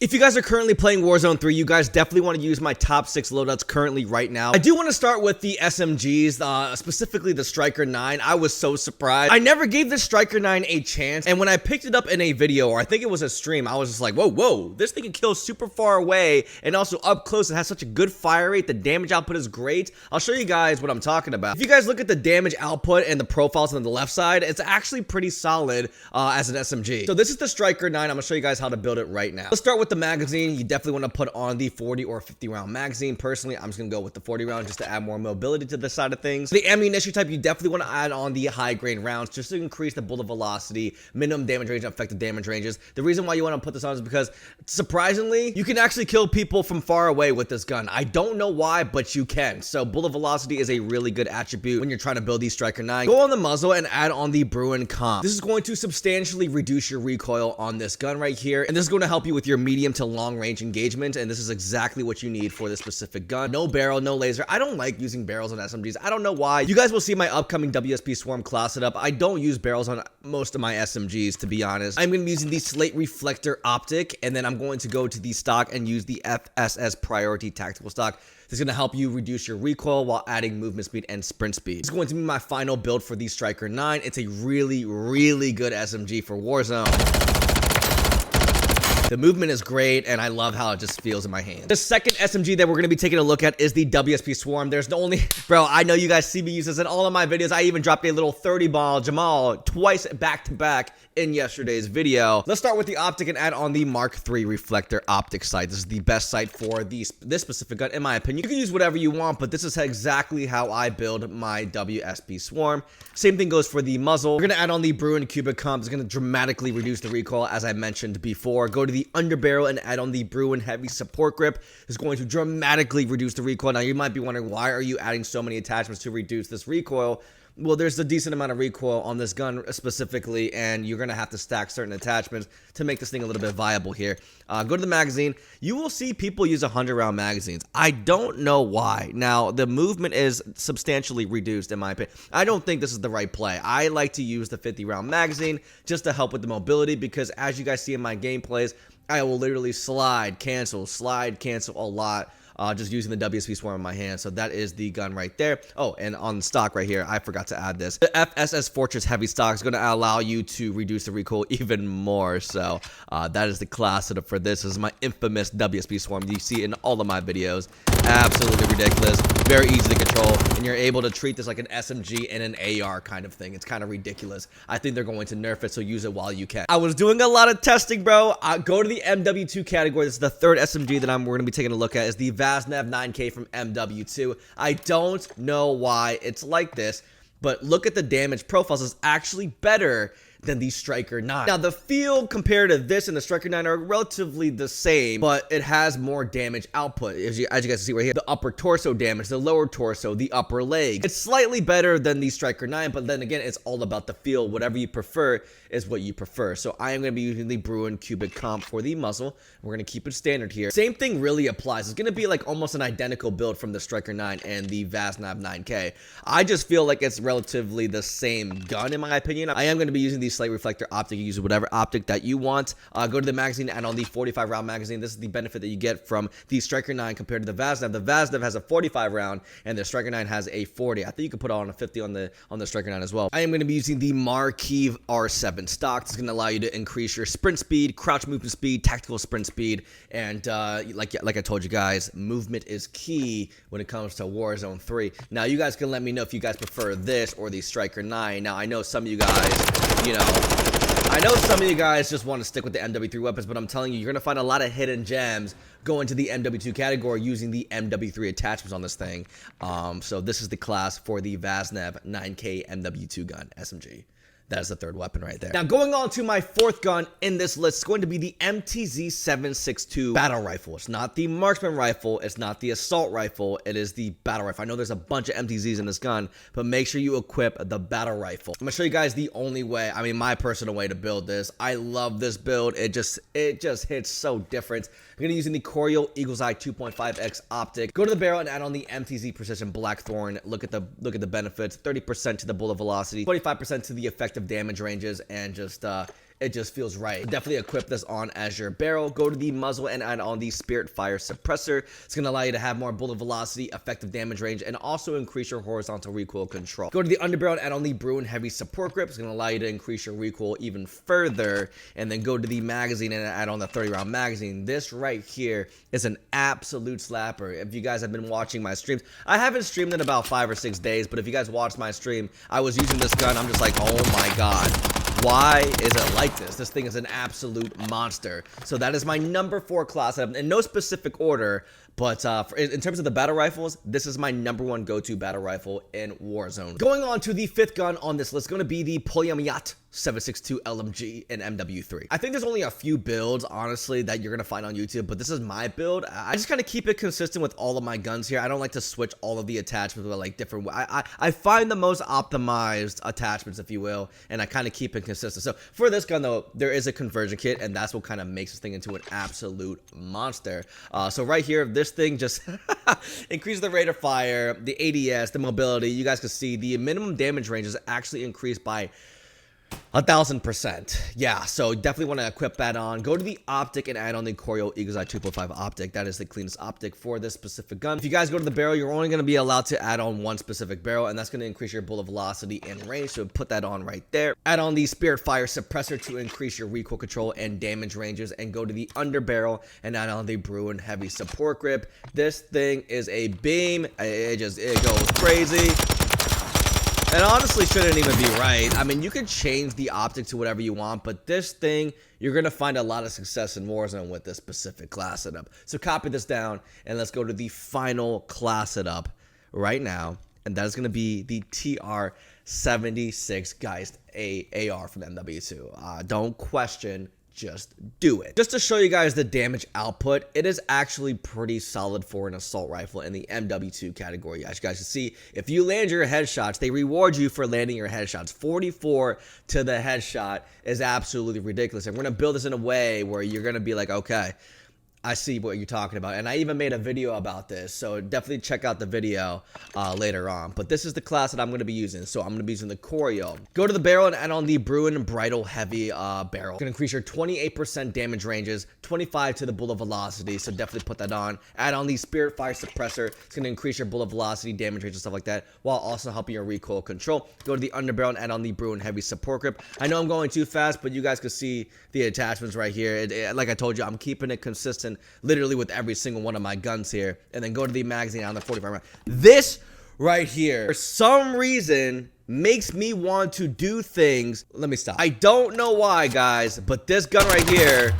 If you guys are currently playing Warzone 3, you guys definitely want to use my top 6 loadouts currently right now. I do want to start with the SMGs, specifically the Striker 9. I was so surprised. I never gave the Striker 9 a chance, and when I picked it up in a video, or I think it was a stream, I was just like, whoa, this thing can kill super far away, and also up close. It has such a good fire rate. The damage output is great. I'll show you guys what I'm talking about. If you guys look at the damage output and the profiles on the left side, it's actually pretty solid as an SMG. So this is the Striker 9. I'm going to show you guys how to build it right now. Let's start with the magazine. You definitely want to put on the 40 or 50 round magazine. Personally, I'm just gonna go with the 40 round just to add more mobility to this side of things. The ammunition type, you definitely want to add on the high grain rounds just to increase the bullet velocity, minimum damage range, and effective damage ranges. The reason why you want to put this on is because surprisingly, you can actually kill people from far away with this gun. I don't know why, but you can. So bullet velocity is a really good attribute when you're trying to build these Striker 9. Go on the muzzle and add on the Bruin comp. This is going to substantially reduce your recoil on this gun right here, and this is going to help you with your medium to long range engagement, and this is exactly what you need for this specific gun. No barrel, no laser. I don't like using barrels on SMGs. I don't know why. You guys will see my upcoming WSP Swarm class setup. I don't use barrels on most of my SMGs, to be honest. I'm going to be using the Slate Reflector Optic, and then I'm going to go to the stock and use the FSS Priority Tactical Stock. This is going to help you reduce your recoil while adding movement speed and sprint speed. It's going to be my final build for the Striker 9. It's a really, really good SMG for Warzone. The movement is great, and I love how it just feels in my hand. The second SMG that we're going to be taking a look at is the WSP Swarm. There's no only... Bro, I know you guys see me use this in all of my videos. I even dropped a little 30-ball Jamal twice back-to-back in yesterday's video. Let's start with the optic and add on the Mark III Reflector Optic sight. This is the best sight for this specific gun, in my opinion. You can use whatever you want, but this is exactly how I build my WSP Swarm. Same thing goes for the muzzle. We're going to add on the Bruin Cubic Comp. It's going to dramatically reduce the recoil, as I mentioned before. Go to the underbarrel and add on the Bruin Heavy Support Grip. It's going to dramatically reduce the recoil. Now, you might be wondering, why are you adding so many attachments to reduce this recoil? Well, there's a decent amount of recoil on this gun specifically, and you're going to have to stack certain attachments to make this thing a little bit viable here. Go to the magazine. You will see people use 100-round magazines. I don't know why. Now, the movement is substantially reduced, in my opinion. I don't think this is the right play. I like to use the 50-round magazine just to help with the mobility, because as you guys see in my gameplays, I will literally slide, cancel a lot. Just using the WSP Swarm in my hand. So that is the gun right there. Oh, and on stock right here, I forgot to add this. The FSS Fortress Heavy Stock is going to allow you to reduce the recoil even more. So that is the class setup for this. This is my infamous WSP Swarm you see in all of my videos. Absolutely ridiculous. Very easy to control. And you're able to treat this like an SMG and an AR kind of thing. It's kind of ridiculous. I think they're going to nerf it, so use it while you can. I was doing a lot of testing, bro. Go to the MW2 category. This is the third SMG that we're going to be taking a look at. Is the Vaznev 9K from MW2. I don't know why it's like this, but look at the damage profiles. It's actually better than the Striker 9. Now, the feel compared to this and the Striker 9 are relatively the same, but it has more damage output. As you guys can see right here, the upper torso damage, the lower torso, the upper leg. It's slightly better than the Striker 9, but then again, it's all about the feel. Whatever you prefer is what you prefer. So I am going to be using the Bruin Cubic Comp for the muzzle. We're going to keep it standard here. Same thing really applies. It's going to be like almost an identical build from the Striker 9 and the Vaznev 9K. I just feel like it's relatively the same gun, in my opinion. I am going to be using the Slate Reflector Optic. You use whatever optic that you want. Go to the magazine and on the 45 round magazine. This is the benefit that you get from the Striker 9 compared to the Vaznev. The Vaznev has a 45 round and the Striker 9 has a 40. I think you could put on a 50 on the Striker 9 as well. I am going to be using the Marquee R7 stock. It's going to allow you to increase your sprint speed, crouch movement speed, tactical sprint speed, and like I told you guys, movement is key when it comes to Warzone 3. Now, you guys can let me know if you guys prefer this or the Striker 9. Now, I know some of you guys, just want to stick with the MW3 weapons, but I'm telling you, you're going to find a lot of hidden gems going to the MW2 category using the MW3 attachments on this thing. So this is the class for the Vaznev 9K MW2 gun SMG. That is the third weapon right there. Now, going on to my fourth gun in this list is going to be the MTZ-762 battle rifle. It's not the marksman rifle. It's not the assault rifle. It is the battle rifle. I know there's a bunch of MTZs in this gun, but make sure you equip the battle rifle. I'm going to show you guys the only way, my personal way to build this. I love this build. It just hits so different. I'm going to be using the Coreal Eagle's Eye 2.5x optic. Go to the barrel and add on the MTZ Precision Blackthorn. Look at the benefits. 30% to the bullet velocity, 25% to the effective damage ranges, and just it just feels right. Definitely equip this on as your barrel. Go to the muzzle and add on the Spirit Fire Suppressor. It's going to allow you to have more bullet velocity, effective damage range, and also increase your horizontal recoil control. Go to the underbarrel and add on the Bruin Heavy Support Grip. It's going to allow you to increase your recoil even further. And then go to the magazine and add on the 30-round magazine. This right here is an absolute slapper. If you guys have been watching my streams, I haven't streamed in about 5 or 6 days, but if you guys watched my stream, I was using this gun. I'm just like, oh my god, why is it like this? This thing is an absolute monster. So that is my number 4 class setup in no specific order, but in terms of the battle rifles, this is my number 1 go-to battle rifle in Warzone. Going on to the 5th gun on this list, going to be the Pulemyot 7.62 LMG and MW3. I think there's only a few builds, honestly, that you're going to find on YouTube, but this is my build. I just kind of keep it consistent with all of my guns here. I don't like to switch all of the attachments with like different... I find the most optimized attachments, if you will, and I kind of keep it consistent. So for this gun, though, there is a conversion kit, and that's what kind of makes this thing into an absolute monster. So right here, this thing just increases the rate of fire, the ADS, the mobility. You guys can see the minimum damage range is actually increased by 1000%. Yeah, so definitely want to equip that on. Go to the optic and add on the TheKorean Eagle's Eye 2.5 optic. That is the cleanest optic for this specific gun. If you guys go to the barrel, you're only going to be allowed to add on one specific barrel, and that's going to increase your bullet velocity and range. So put that on right there. Add on the Spirit Fire Suppressor to increase your recoil control and damage ranges, and go to the under barrel and add on the Bruin Heavy Support Grip. This thing is a beam. It goes crazy. And honestly shouldn't even be right. I mean, you can change the optic to whatever you want, but this thing, you're going to find a lot of success in Warzone with this specific class setup. So copy this down, and let's go to the final class setup right now, and that is going to be the TR-76 Geist AR from MW2. Don't question, just do it. Just to show you guys the damage output, it is actually pretty solid for an assault rifle in the MW2 category. As you guys can see, if you land your headshots, they reward you for landing your headshots. 44 to the headshot is absolutely ridiculous. And we're going to build this in a way where you're going to be like, okay, I see what you're talking about. And I even made a video about this, so definitely check out the video later on. But this is the class that I'm going to be using. So I'm going to be using the TheKorean. Go to the barrel and add on the Bruin Bridle Heavy barrel. It's going to increase your 28% damage ranges, 25 to the bullet velocity, so definitely put that on. Add on the Spirit Fire Suppressor. It's going to increase your bullet velocity, damage range, and stuff like that, while also helping your recoil control. Go to the underbarrel and add on the Bruin Heavy Support Grip. I know I'm going too fast, but you guys can see the attachments right here. Like I told you, I'm keeping it consistent literally with every single one of my guns here. And then go to the magazine on the 45 round. This right here, for some reason, makes me want to do things. Let me stop. I don't know why, guys, but this gun right here,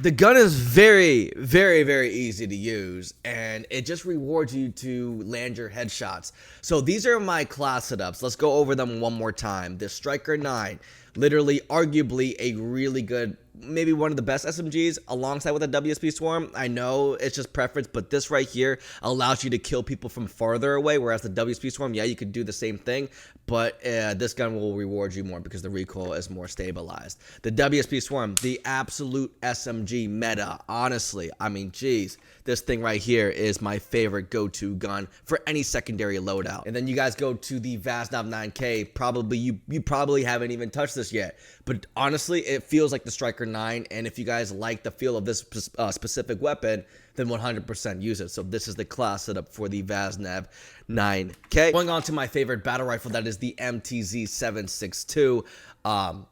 the gun is very, very, very easy to use, and it just rewards you to land your headshots. So these are my class setups. Let's go over them one more time. The Striker 9, literally, arguably a really good, maybe one of the best SMGs alongside with a WSP Swarm. I know it's just preference, but this right here allows you to kill people from farther away, whereas the WSP Swarm, yeah, you could do the same thing, but this gun will reward you more because the recoil is more stabilized. The WSP Swarm, the absolute SMG meta, honestly. I mean, geez, this thing right here is my favorite go-to gun for any secondary loadout. And then you guys go to the Vaznev 9K. Probably you probably haven't even touched this yet, but honestly, it feels like the Striker 9, and if you guys like the feel of this specific weapon, then 100% use it. So this is the class setup for the Vaznev 9K. Going on to my favorite battle rifle, that is the MTZ 7.62.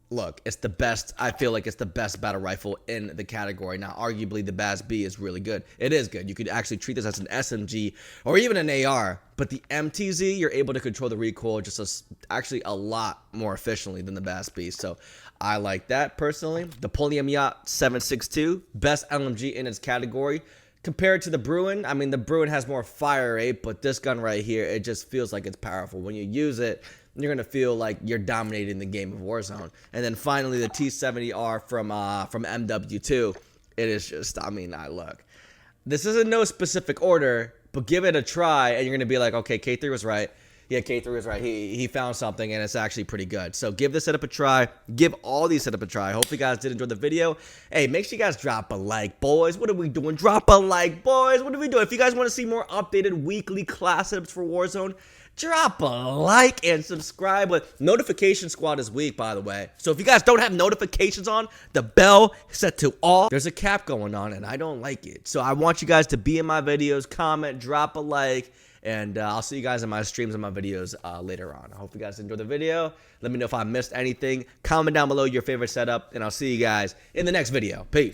Look, it's the best. I feel like it's the best battle rifle in the category. Now, arguably, the BAS-B is really good. It is good. You could actually treat this as an SMG or even an AR. But the MTZ, you're able to control the recoil just actually a lot more efficiently than the BAS-B. So I like that personally. The Pulemyot 7.62, best LMG in its category. Compared to the Bruin, I mean, the Bruin has more fire rate, but this gun right here, it just feels like it's powerful. When you use it, you're going to feel like you're dominating the game of Warzone. And then finally, the T70R from MW2. It is just, I mean, look. This is in no specific order, but give it a try, and you're going to be like, okay, K3 was right. Yeah, K3 was right. He found something, and it's actually pretty good. So give this setup a try. Give all these setup a try. Hope you guys did enjoy the video. Hey, make sure you guys drop a like, boys. What are we doing? Drop a like, boys. What are we doing? If you guys want to see more updated weekly class setups for Warzone, drop a like and subscribe. But notification squad is weak, by the way. So if you guys don't have notifications on, the bell set to all, there's a cap going on and I don't like it. So I want you guys to be in my videos, comment, drop a like, and I'll see you guys in my streams and my videos later on. I hope you guys enjoyed the video. Let me know if I missed anything. Comment down below your favorite setup, and I'll see you guys in the next video. Peace.